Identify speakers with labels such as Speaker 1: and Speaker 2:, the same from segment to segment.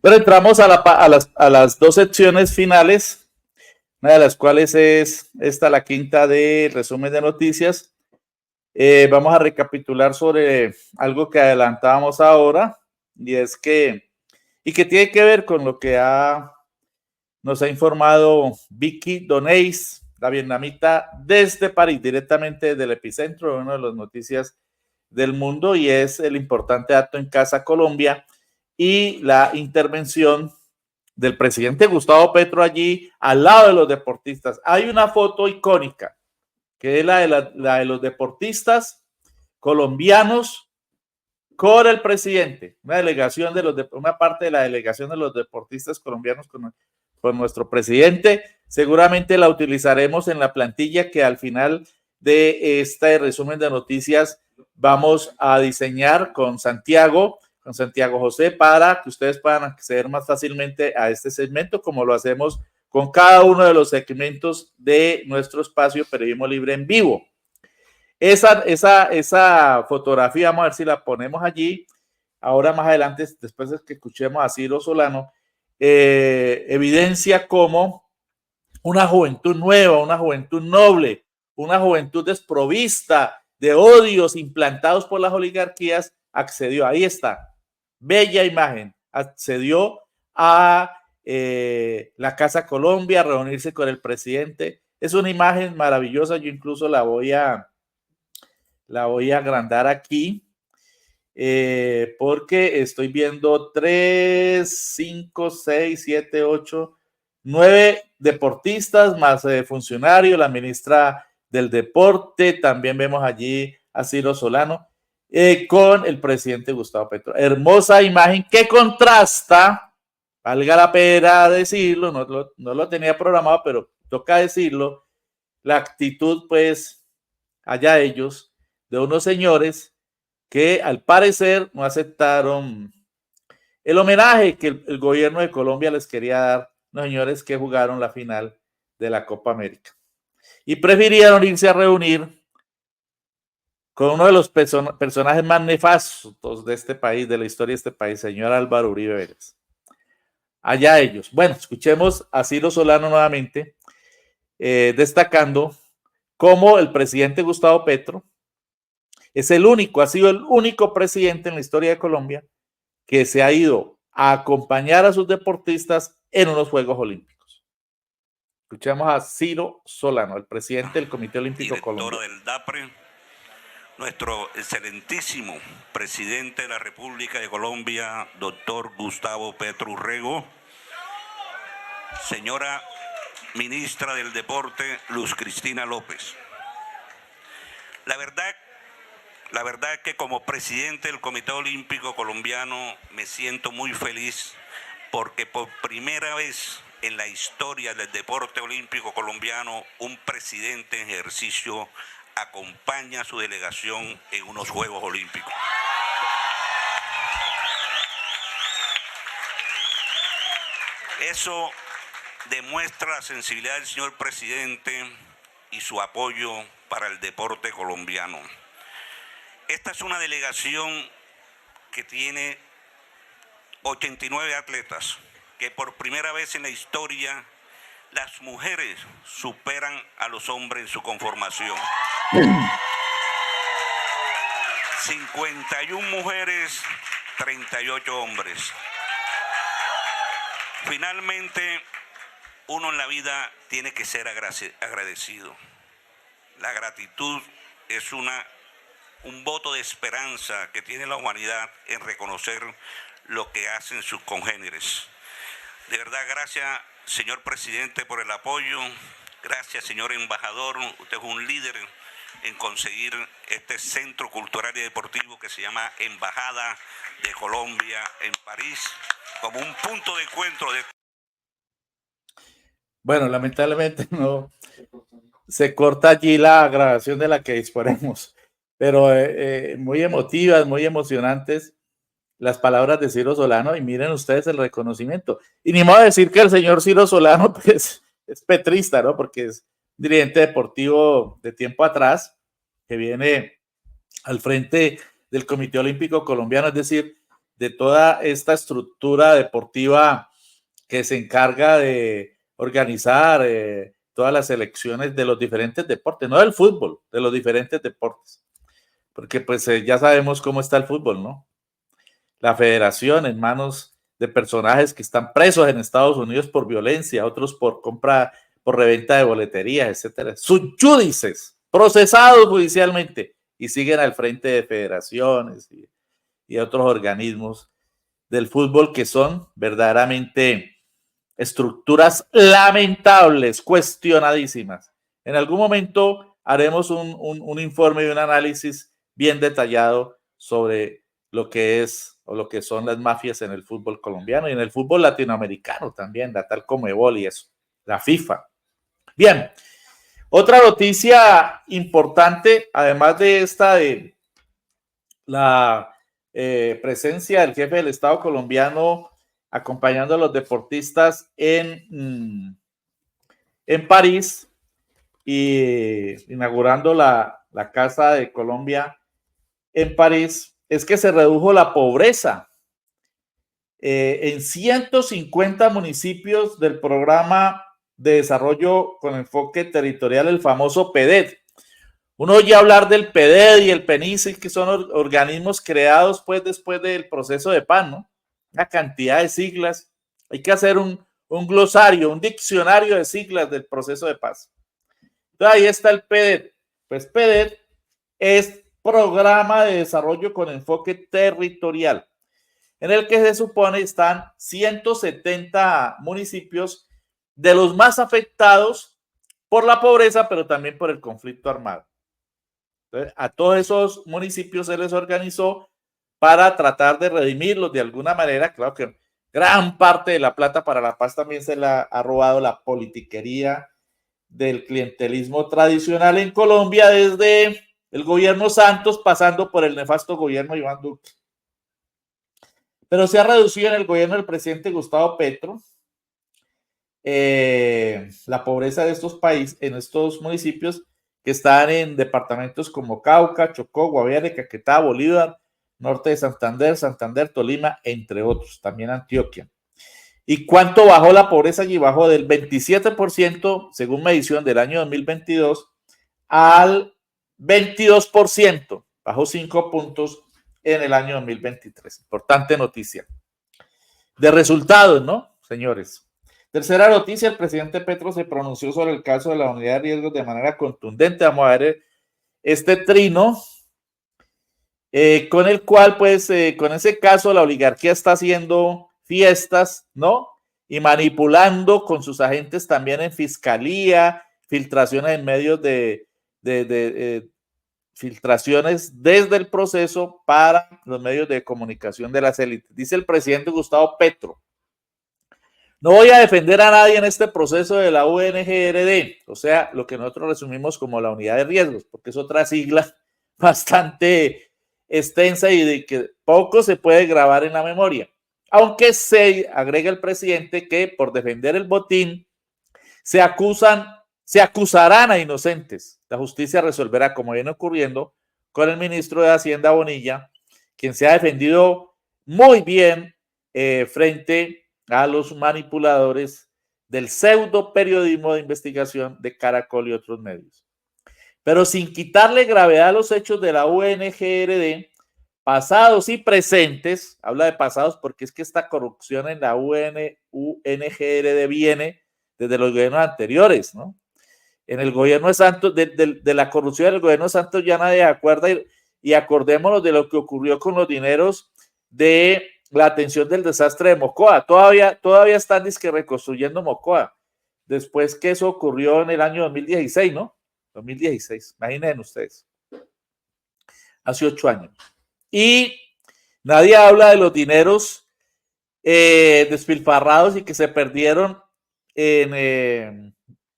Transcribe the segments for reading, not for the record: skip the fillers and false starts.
Speaker 1: Pero entramos a las dos secciones finales, una de las cuales es esta, la quinta de resumen de noticias. Vamos a recapitular sobre algo que adelantábamos ahora, y es que tiene que ver con lo que nos ha informado Vicky Doneis, la vietnamita desde París, directamente del epicentro de una de las noticias del mundo, y es el importante acto en Casa Colombia y la intervención del presidente Gustavo Petro allí al lado de los deportistas. Hay una foto icónica que es la de los deportistas colombianos con el presidente, una parte de la delegación de los deportistas colombianos con nuestro presidente. Seguramente la utilizaremos en la plantilla que al final de este resumen de noticias vamos a diseñar con Santiago José, para que ustedes puedan acceder más fácilmente a este segmento, como lo hacemos con cada uno de los segmentos de nuestro espacio Periodismo Libre en Vivo. Esa fotografía, vamos a ver si la ponemos allí. Ahora más adelante, después de que escuchemos a Ciro Solano, evidencia cómo una juventud nueva, una juventud noble, una juventud desprovista de odios implantados por las oligarquías, accedió, ahí está, bella imagen, accedió a la Casa Colombia a reunirse con el presidente. Es una imagen maravillosa, yo incluso la voy a agrandar aquí, porque estoy viendo 3, 5, 6, 7, 8, 9 deportistas más funcionarios, la ministra del Deporte, también vemos allí a Ciro Solano, con el presidente Gustavo Petro. Hermosa imagen que contrasta, valga la pena decirlo, no lo tenía programado, pero toca decirlo, la actitud, pues, allá ellos, de unos señores que al parecer no aceptaron el homenaje que el gobierno de Colombia les quería dar, los señores que jugaron la final de la Copa América. Y prefirieron irse a reunir con uno de los personajes más nefastos de este país, de la historia de este país, señor Álvaro Uribe Vélez. Allá ellos. Bueno, escuchemos a Ciro Solano nuevamente, destacando cómo el presidente Gustavo Petro ha sido el único presidente en la historia de Colombia que se ha ido a acompañar a sus deportistas en unos Juegos Olímpicos. Escuchamos a Ciro Solano, el presidente del Comité Olímpico Colombiano.
Speaker 2: Del DAPRE, nuestro excelentísimo presidente de la República de Colombia, doctor Gustavo Petro Urrego, señora ministra del Deporte, Luz Cristina López. La verdad es que como presidente del Comité Olímpico Colombiano me siento muy feliz porque por primera vez en la historia del deporte olímpico colombiano un presidente en ejercicio acompaña a su delegación en unos Juegos Olímpicos. Eso demuestra la sensibilidad del señor presidente y su apoyo para el deporte colombiano. Esta es una delegación que tiene 89 atletas, que por primera vez en la historia las mujeres superan a los hombres en su conformación. 51 mujeres, 38 hombres. Finalmente, uno en la vida tiene que ser agradecido. La gratitud es un voto de esperanza que tiene la humanidad en reconocer lo que hacen sus congéneres. De verdad, gracias, señor presidente, por el apoyo. Gracias, señor embajador. Usted es un líder en conseguir este centro cultural y deportivo que se llama Embajada de Colombia en París, como un punto de encuentro de...
Speaker 1: Bueno, lamentablemente no se corta allí la grabación de la que disponemos, pero muy emotivas, muy emocionantes las palabras de Ciro Solano, y miren ustedes el reconocimiento. Y ni modo de decir que el señor Ciro Solano pues, es petrista, ¿no? Porque es dirigente deportivo de tiempo atrás, que viene al frente del Comité Olímpico Colombiano, es decir, de toda esta estructura deportiva que se encarga de organizar todas las elecciones de los diferentes deportes, no del fútbol, de los diferentes deportes, porque pues ya sabemos cómo está el fútbol, ¿no? La federación en manos de personajes que están presos en Estados Unidos por violencia, otros por compra, por reventa de boleterías, etcétera. Subjúdices, procesados judicialmente y siguen al frente de federaciones y otros organismos del fútbol que son verdaderamente estructuras lamentables, cuestionadísimas. En algún momento haremos un informe y un análisis bien detallado sobre lo que es o lo que son las mafias en el fútbol colombiano y en el fútbol latinoamericano también, la tal Conmebol y eso, la FIFA. Bien, otra noticia importante, además de esta de la presencia del jefe del Estado colombiano acompañando a los deportistas en París y inaugurando la Casa de Colombia en París, es que se redujo la pobreza en 150 municipios del programa de desarrollo con enfoque territorial, el famoso PEDET. Uno oye hablar del PEDET y el PENICE, que son organismos creados pues después del proceso de paz, ¿no? Una cantidad de siglas. Hay que hacer un glosario, un diccionario de siglas del proceso de paz. Entonces ahí está el PEDET. Pues PEDET es Programa de Desarrollo con Enfoque Territorial, en el que se supone están 170 municipios de los más afectados por la pobreza, pero también por el conflicto armado. Entonces, a todos esos municipios se les organizó para tratar de redimirlos de alguna manera. Claro que gran parte de la plata para la paz también se la ha robado la politiquería del clientelismo tradicional en Colombia, desde el gobierno Santos pasando por el nefasto gobierno de Iván Duque. Pero se ha reducido en el gobierno del presidente Gustavo Petro la pobreza de estos países, en estos municipios que están en departamentos como Cauca, Chocó, Guaviare, Caquetá, Bolívar, norte de Santander, Tolima, entre otros, también Antioquia. ¿Y cuánto bajó la pobreza allí? Bajó del 27%, según medición del año 2022, al 22%, bajó 5 puntos en el año 2023. Importante noticia. De resultados, ¿no, señores? Tercera noticia, el presidente Petro se pronunció sobre el caso de la unidad de riesgos de manera contundente. Vamos a ver este trino, con el cual, pues, con ese caso, la oligarquía está haciendo fiestas, ¿no? Y manipulando con sus agentes también en fiscalía, filtraciones en medios filtraciones desde el proceso para los medios de comunicación de las élites. Dice el presidente Gustavo Petro: no voy a defender a nadie en este proceso de la UNGRD, o sea, lo que nosotros resumimos como la unidad de riesgos, porque es otra sigla bastante extensa y de que poco se puede grabar en la memoria. Aunque se agrega el presidente que por defender el botín se acusarán a inocentes. La justicia resolverá, como viene ocurriendo con el ministro de Hacienda, Bonilla, quien se ha defendido muy bien frente a los manipuladores del pseudo periodismo de investigación de Caracol y otros medios. Pero sin quitarle gravedad a los hechos de la UNGRD, pasados y presentes, habla de pasados porque es que esta corrupción en la UNGRD viene desde los gobiernos anteriores, ¿no? En el gobierno de Santos, de la corrupción del gobierno de Santos ya nadie se acuerda, y acordémonos de lo que ocurrió con los dineros de la atención del desastre de Mocoa. Todavía están reconstruyendo Mocoa, después que eso ocurrió en el año 2016, ¿no? 2016, imaginen ustedes, hace 8 años. Y nadie habla de los dineros despilfarrados y que se perdieron en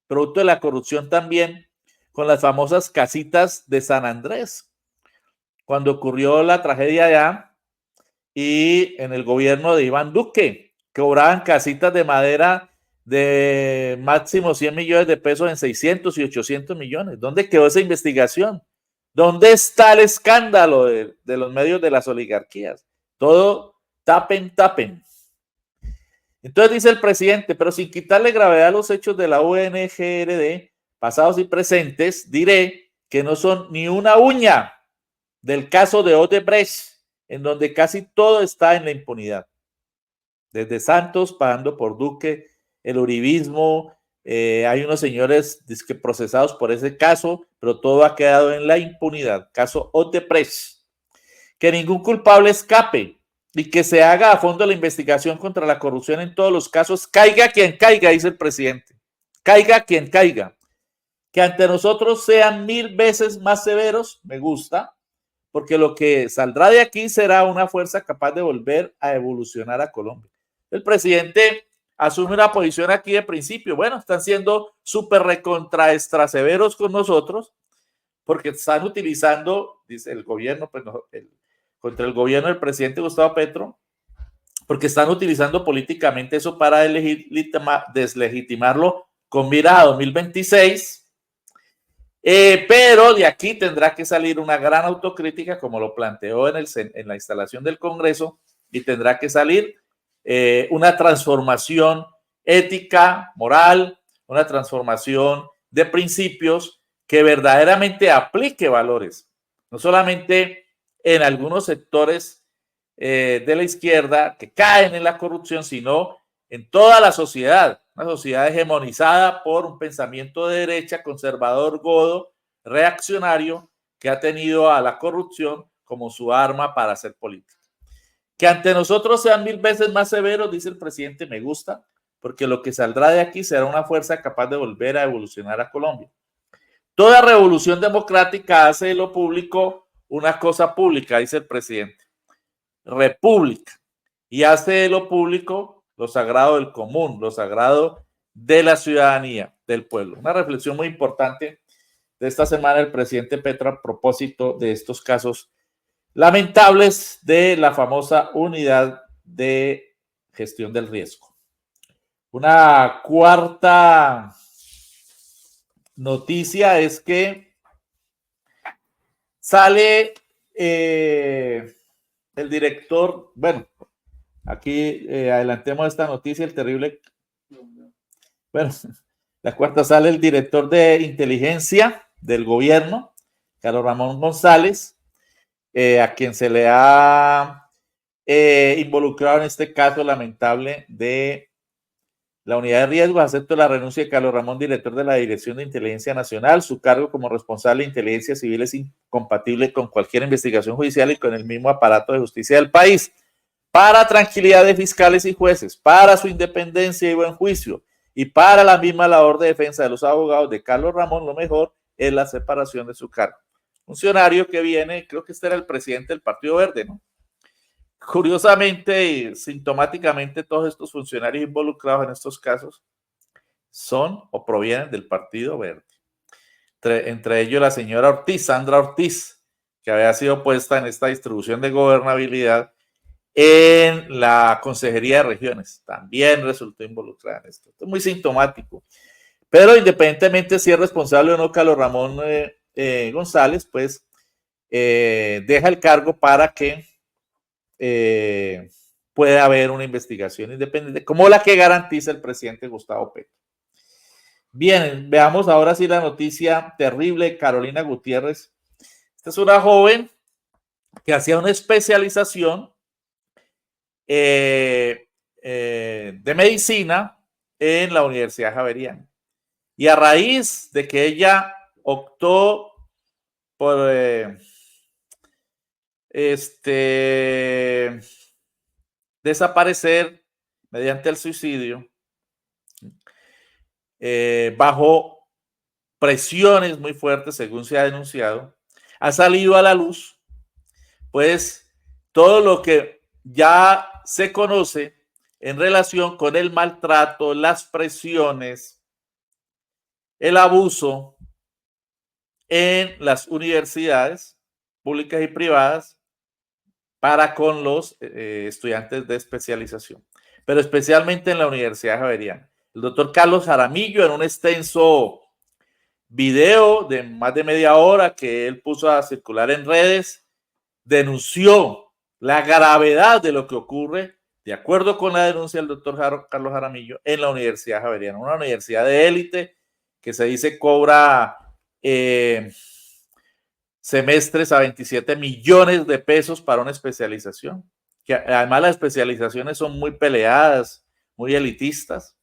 Speaker 1: producto de la corrupción también con las famosas casitas de San Andrés, cuando ocurrió la tragedia allá. Y en el gobierno de Iván Duque, cobraban casitas de madera de máximo 100 millones de pesos en 600 y 800 millones. ¿Dónde quedó esa investigación? ¿Dónde está el escándalo de los medios de las oligarquías? Todo tapen, tapen. Entonces dice el presidente, pero sin quitarle gravedad a los hechos de la UNGRD, pasados y presentes, diré que no son ni una uña del caso de Odebrecht, en donde casi todo está en la impunidad. Desde Santos, pasando por Duque, el uribismo, hay unos señores procesados por ese caso, pero todo ha quedado en la impunidad. Caso Odebrecht. Que ningún culpable escape y que se haga a fondo la investigación contra la corrupción en todos los casos, caiga quien caiga, dice el presidente. Caiga quien caiga. Que ante nosotros sean 1000 veces más severos, me gusta, porque lo que saldrá de aquí será una fuerza capaz de volver a evolucionar a Colombia. El presidente asume una posición aquí de principio. Bueno, están siendo súper recontra extra severos con nosotros, porque están utilizando, dice el gobierno, pues contra el gobierno del presidente Gustavo Petro, porque están utilizando políticamente eso para deslegitimarlo con mira a 2026. Pero de aquí tendrá que salir una gran autocrítica, como lo planteó en la instalación del Congreso, y tendrá que salir una transformación ética, moral, una transformación de principios que verdaderamente aplique valores, no solamente en algunos sectores de la izquierda que caen en la corrupción, sino en toda la sociedad, una sociedad hegemonizada por un pensamiento de derecha, conservador, godo, reaccionario, que ha tenido a la corrupción como su arma para hacer política. Que ante nosotros sean 1000 veces más severos, dice el presidente, me gusta, porque lo que saldrá de aquí será una fuerza capaz de volver a evolucionar a Colombia. Toda revolución democrática hace de lo público una cosa pública, dice el presidente. República. Y hace de lo público lo sagrado del común, lo sagrado de la ciudadanía, del pueblo. Una reflexión muy importante de esta semana del presidente Petro a propósito de estos casos lamentables de la famosa unidad de gestión del riesgo. Una cuarta noticia es que sale el director, bueno, aquí adelantemos esta noticia, el terrible, bueno, la cuarta, sale el director de inteligencia del gobierno, Carlos Ramón González, a quien se le ha involucrado en este caso lamentable de la unidad de riesgos. Acepto la renuncia de Carlos Ramón, director de la Dirección de Inteligencia Nacional. Su cargo como responsable de inteligencia civil es incompatible con cualquier investigación judicial y con el mismo aparato de justicia del país. Para tranquilidad de fiscales y jueces, para su independencia y buen juicio, y para la misma labor de defensa de los abogados de Carlos Ramón, lo mejor es la separación de su cargo. Funcionario que viene, creo que este era el presidente del Partido Verde, ¿no? Curiosamente y sintomáticamente, todos estos funcionarios involucrados en estos casos son o provienen del Partido Verde. Entre ellos la señora Ortiz, Sandra Ortiz, que había sido puesta en esta distribución de gobernabilidad en la Consejería de Regiones. También resultó involucrada en esto. Esto es muy sintomático. Pero independientemente si es responsable o no Carlos Ramón González, pues deja el cargo para que pueda haber una investigación independiente, como la que garantiza el presidente Gustavo Petro. Bien, veamos ahora sí la noticia terrible de Carolina Gutiérrez. Esta es una joven que hacía una especialización de medicina en la Universidad Javeriana. Y a raíz de que ella optó por desaparecer mediante el suicidio, bajo presiones muy fuertes, según se ha denunciado, ha salido a la luz, pues, todo lo que ya se conoce en relación con el maltrato, las presiones, el abuso en las universidades públicas y privadas para con los estudiantes de especialización, pero especialmente en la Universidad Javeriana. El doctor Carlos Jaramillo, en un extenso video de más de media hora que él puso a circular en redes, denunció la gravedad de lo que ocurre, de acuerdo con la denuncia del doctor Carlos Jaramillo, en la Universidad Javeriana, una universidad de élite que se dice cobra semestres a 27 millones de pesos para una especialización, que además las especializaciones son muy peleadas, muy elitistas,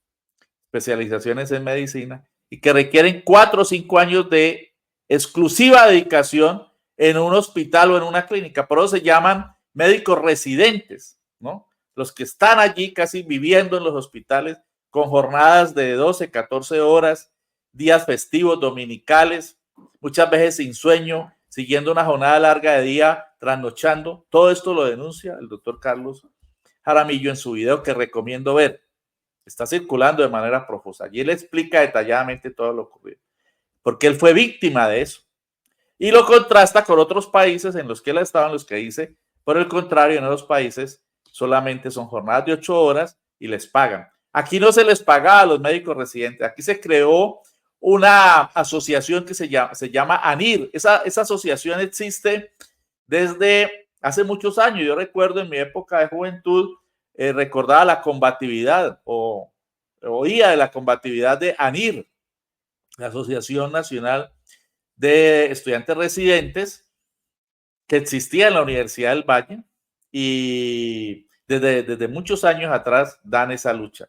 Speaker 1: especializaciones en medicina, y que requieren 4 o 5 años de exclusiva dedicación en un hospital o en una clínica. Por eso se llaman médicos residentes, ¿no? Los que están allí casi viviendo en los hospitales con jornadas de 12, 14 horas, días festivos, dominicales, muchas veces sin sueño, siguiendo una jornada larga de día, trasnochando. Todo esto lo denuncia el doctor Carlos Jaramillo en su video que recomiendo ver. Está circulando de manera profusa. Allí él explica detalladamente todo lo ocurrido, porque él fue víctima de eso. Y lo contrasta con otros países en los que él estaba, en los que dice, por el contrario, en otros países solamente son jornadas de 8 horas y les pagan. Aquí no se les paga a los médicos residentes. Aquí se creó una asociación que se llama ANIR. Esa asociación existe desde hace muchos años. Yo recuerdo en mi época de juventud, recordaba la combatividad o oía de la combatividad de ANIR, la Asociación Nacional de Estudiantes Residentes, que existía en la Universidad del Valle y desde muchos años atrás dan esa lucha.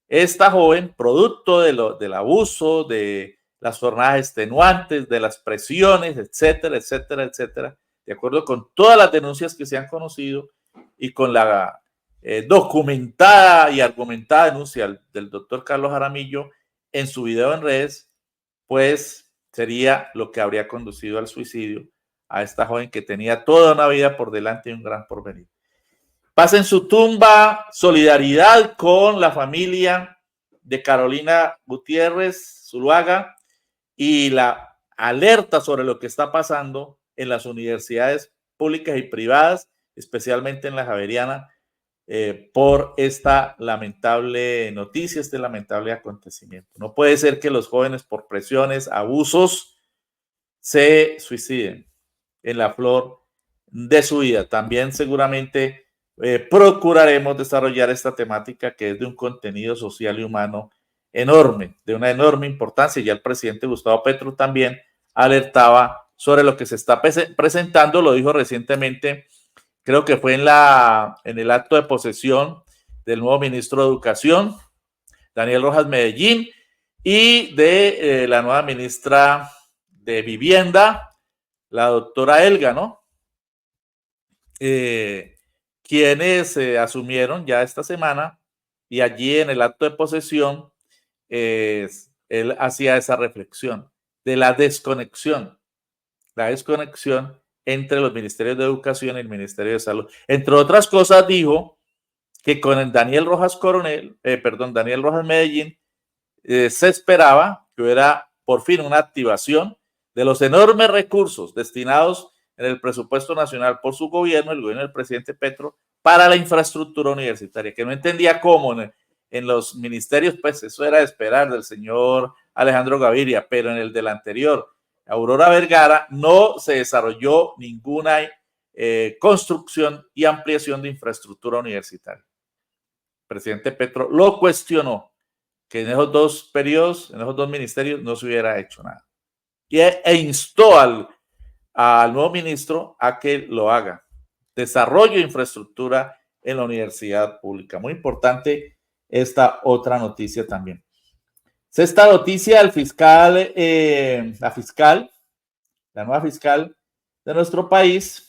Speaker 1: Esta joven, producto del abuso, de las jornadas extenuantes, de las presiones, etcétera, etcétera, etcétera, de acuerdo con todas las denuncias que se han conocido y con la documentada y argumentada denuncia del doctor Carlos Jaramillo en su video en redes, pues sería lo que habría conducido al suicidio a esta joven que tenía toda una vida por delante y un gran porvenir. Pasa en su tumba solidaridad con la familia de Carolina Gutiérrez Zuluaga y la alerta sobre lo que está pasando en las universidades públicas y privadas, especialmente en la Javeriana, por esta lamentable noticia, este lamentable acontecimiento. No puede ser que los jóvenes por presiones, abusos, se suiciden en la flor de su vida. También seguramente procuraremos desarrollar esta temática que es de un contenido social y humano enorme, de una enorme importancia. Ya el presidente Gustavo Petro también alertaba sobre lo que se está presentando, lo dijo recientemente, creo que fue en el acto de posesión del nuevo ministro de Educación, Daniel Rojas Medellín, y de la nueva ministra de Vivienda, la doctora Elga, ¿no? Quienes asumieron ya esta semana, y allí en el acto de posesión él hacía esa reflexión de la desconexión entre los ministerios de Educación y el Ministerio de Salud. Entre otras cosas dijo que con el Daniel Rojas Medellín se esperaba que hubiera por fin una activación de los enormes recursos destinados en el presupuesto nacional por su gobierno, el gobierno del presidente Petro, para la infraestructura universitaria, que no entendía cómo en los ministerios, pues eso era de esperar del señor Alejandro Gaviria, pero en el del anterior, Aurora Vergara, no se desarrolló ninguna construcción y ampliación de infraestructura universitaria. El presidente Petro lo cuestionó, que en esos dos periodos, en esos dos ministerios, no se hubiera hecho nada. E instó al nuevo ministro a que lo haga. Desarrollo de infraestructura en la universidad pública. Muy importante esta otra noticia también. Sexta noticia, el fiscal, la nueva fiscal de nuestro país,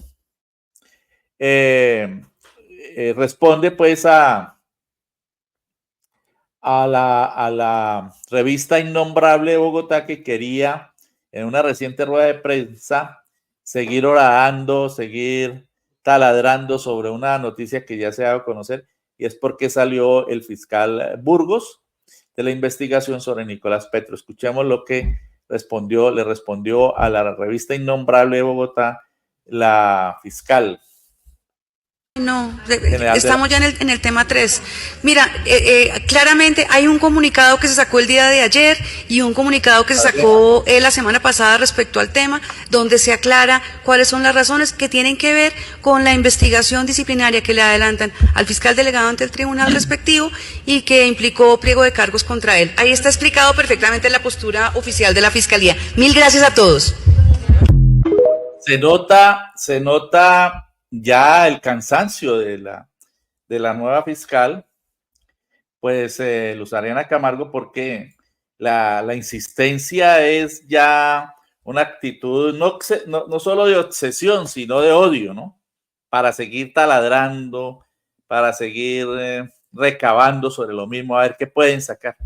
Speaker 1: responde pues a la revista Innombrable de Bogotá, que quería en una reciente rueda de prensa seguir horadando, seguir taladrando sobre una noticia que ya se ha dado a conocer, y es porque salió el fiscal Burgos de la investigación sobre Nicolás Petro. Escuchemos lo que le respondió a la revista Innombrable de Bogotá la fiscal.
Speaker 3: No, estamos ya en el tema 3. Mira, claramente hay un comunicado que se sacó el día de ayer y un comunicado que se sacó la semana pasada respecto al tema, donde se aclara cuáles son las razones que tienen que ver con la investigación disciplinaria que le adelantan al fiscal delegado ante el tribunal respectivo y que implicó pliego de cargos contra él. Ahí está explicado perfectamente la postura oficial de la Fiscalía. Mil gracias a todos.
Speaker 1: Se nota ya el cansancio de la nueva fiscal, pues Luz Ariana Camargo, porque la insistencia es ya una actitud no solo de obsesión, sino de odio, ¿no? Para seguir taladrando, para seguir recabando sobre lo mismo, a ver qué pueden sacar.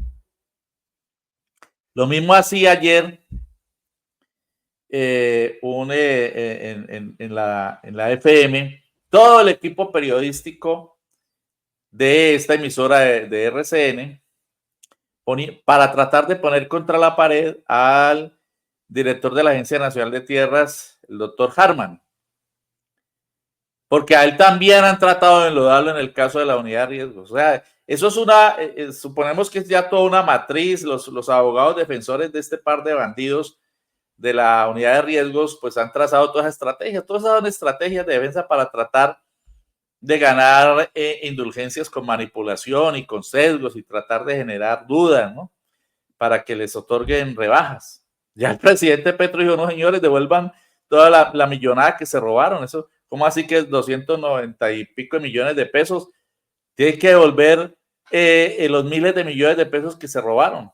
Speaker 1: Lo mismo hacía ayer en la FM, todo el equipo periodístico de esta emisora de RCN para tratar de poner contra la pared al director de la Agencia Nacional de Tierras, el doctor Harman, porque a él también han tratado de enlodarlo en el caso de la unidad de riesgos. O sea, eso es suponemos que es ya toda una matriz. Los abogados defensores de este par de bandidos de la unidad de riesgos, pues han trazado todas esas son estrategias de defensa para tratar de ganar indulgencias con manipulación y con sesgos y tratar de generar dudas, ¿no? Para que les otorguen rebajas. Ya el presidente Petro dijo, no, señores, devuelvan toda la millonada que se robaron. Eso, ¿cómo así que 290 y pico de millones de pesos? Tienen que devolver los miles de millones de pesos que se robaron.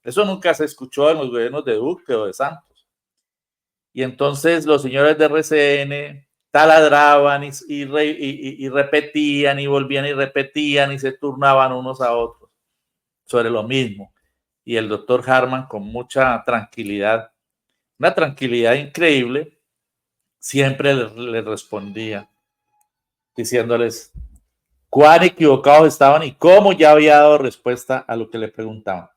Speaker 1: Eso nunca se escuchó en los gobiernos de Duque o de Santos. Y entonces los señores de RCN taladraban y repetían y volvían y repetían y se turnaban unos a otros sobre lo mismo. Y el doctor Harman, con mucha tranquilidad, una tranquilidad increíble, siempre le respondía diciéndoles cuán equivocados estaban y cómo ya había dado respuesta a lo que le preguntaban.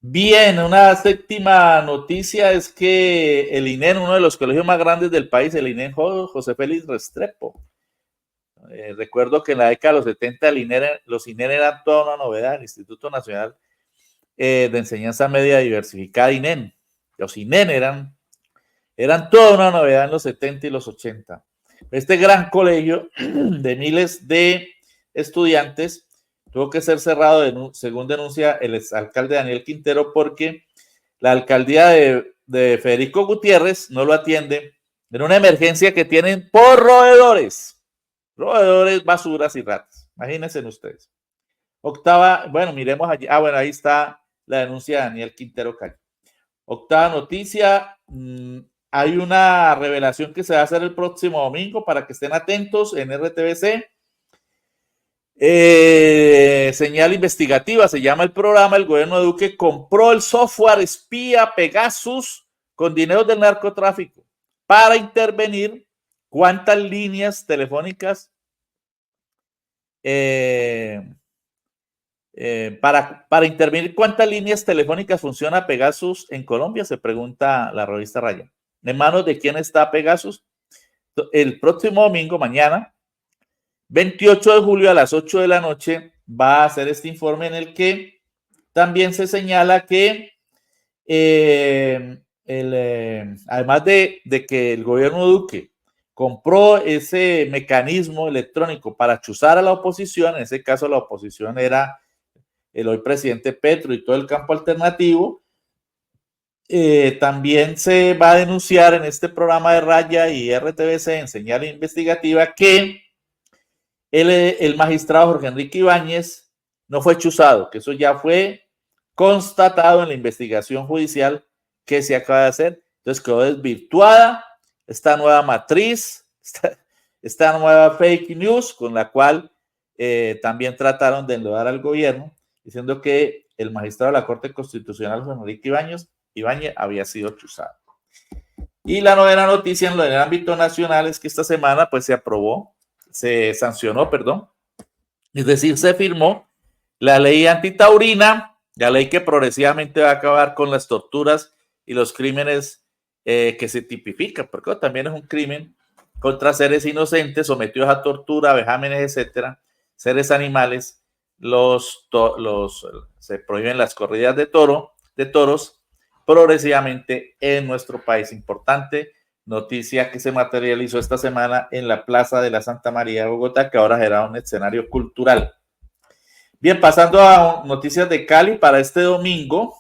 Speaker 1: Bien, una séptima noticia es que el INEN, uno de los colegios más grandes del país, el INEN José Félix Restrepo. Recuerdo que en la década de los 70 los INEN eran toda una novedad, el Instituto Nacional de Enseñanza Media Diversificada, INEN. Los INEN eran toda una novedad en los 70 y los 80. Este gran colegio de miles de estudiantes tuvo que ser cerrado, según denuncia el exalcalde Daniel Quintero, porque la alcaldía de Federico Gutiérrez no lo atiende en una emergencia que tienen por roedores, basuras y ratas. Imagínense ustedes. Octava, bueno, miremos allí. Bueno, ahí está la denuncia de Daniel Quintero Calle. Octava noticia, hay una revelación que se va a hacer el próximo domingo para que estén atentos en RTBC. Señal investigativa, se llama el programa. El gobierno de Duque compró el software espía Pegasus con dinero del narcotráfico para intervenir cuántas líneas telefónicas para intervenir cuántas líneas telefónicas funciona Pegasus en Colombia, se pregunta la revista Raya. ¿En manos de quién está Pegasus? El próximo domingo, mañana 28 de julio a las 8 de la noche va a hacer este informe en el que también se señala que además de que el gobierno Duque compró ese mecanismo electrónico para chuzar a la oposición, en ese caso la oposición era el hoy presidente Petro y todo el campo alternativo, también se va a denunciar en este programa de Raya y RTBC en señal investigativa que el magistrado Jorge Enrique Ibáñez no fue chuzado, que eso ya fue constatado en la investigación judicial que se acaba de hacer. Entonces quedó desvirtuada esta nueva matriz, esta nueva fake news con la cual también trataron de enlodar al gobierno, diciendo que el magistrado de la Corte Constitucional, Jorge Enrique Ibáñez, había sido chuzado. Y la novena noticia en el ámbito nacional es que esta semana pues se sancionó, es decir, se firmó la ley antitaurina, la ley que progresivamente va a acabar con las torturas y los crímenes que se tipifican, porque también es un crimen contra seres inocentes sometidos a tortura, vejámenes, etcétera, seres animales. Se prohíben las corridas de toros progresivamente en nuestro país. Importante noticia que se materializó esta semana en la Plaza de la Santa María de Bogotá, que ahora será un escenario cultural. Bien, pasando a noticias de Cali para este domingo.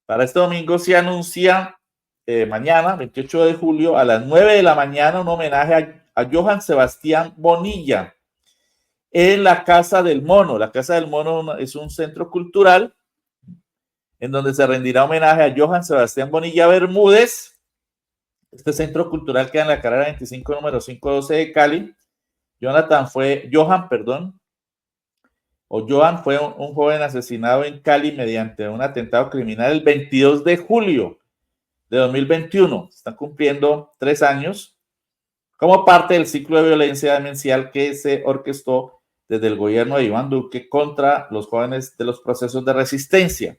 Speaker 1: Para este domingo se anuncia mañana, 28 de julio, a las 9 de la mañana, un homenaje a Johann Sebastián Bonilla en la Casa del Mono. La Casa del Mono es un centro cultural en donde se rendirá homenaje a Johann Sebastián Bonilla Bermúdez. Este centro cultural queda en la carrera 25, número 512 de Cali. Johan fue un joven asesinado en Cali mediante un atentado criminal el 22 de julio de 2021. Están cumpliendo 3 años como parte del ciclo de violencia demencial que se orquestó desde el gobierno de Iván Duque contra los jóvenes de los procesos de resistencia.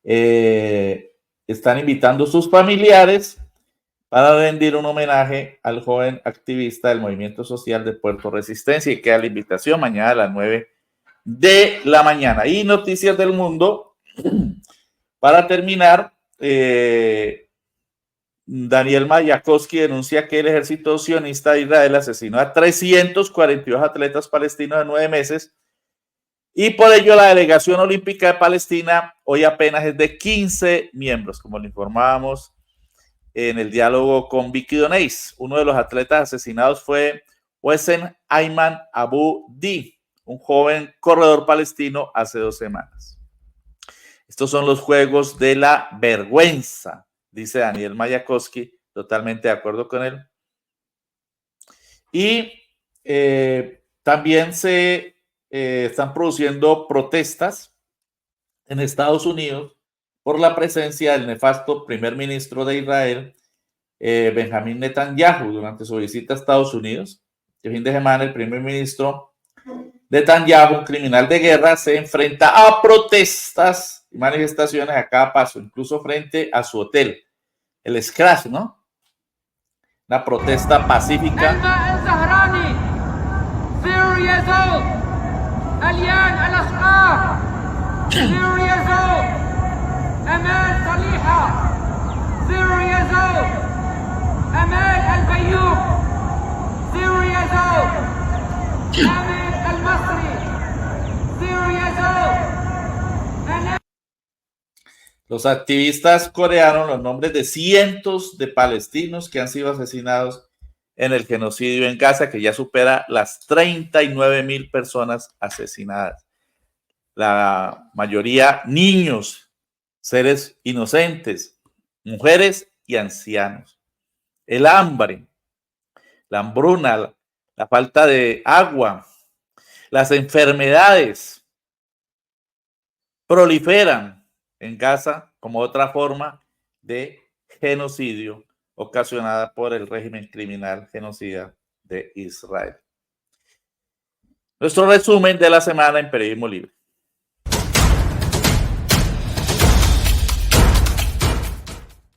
Speaker 1: Están invitando a sus familiares para rendir un homenaje al joven activista del movimiento social de Puerto Resistencia, y queda la invitación mañana a las 9 de la mañana. Y noticias del mundo, para terminar, Daniel Mayakovsky denuncia que el ejército sionista de Israel asesinó a 342 atletas palestinos en 9 meses, y por ello la delegación olímpica de Palestina hoy apenas es de 15 miembros, como le informábamos en el diálogo con Vicky Donais. Uno de los atletas asesinados fue Wesen Ayman Abu Di, un joven corredor palestino, hace 2 semanas. Estos son los juegos de la vergüenza, dice Daniel Mayakovsky, totalmente de acuerdo con él. Y también se están produciendo protestas en Estados Unidos por la presencia del nefasto primer ministro de Israel, Benjamín Netanyahu, durante su visita a Estados Unidos. El fin de semana, el primer ministro Netanyahu, un criminal de guerra, se enfrenta a protestas y manifestaciones a cada paso, incluso frente a su hotel, el Scratch, ¿no? Una protesta pacífica. Los activistas coreanos los nombres de cientos de palestinos que han sido asesinados en el genocidio en Gaza, que ya supera las 39,000 personas asesinadas. La mayoría niños, seres inocentes, mujeres y ancianos. El hambre, la hambruna, la falta de agua, las enfermedades proliferan en Gaza como otra forma de genocidio ocasionada por el régimen criminal genocida de Israel. Nuestro resumen de la semana en Periodismo Libre.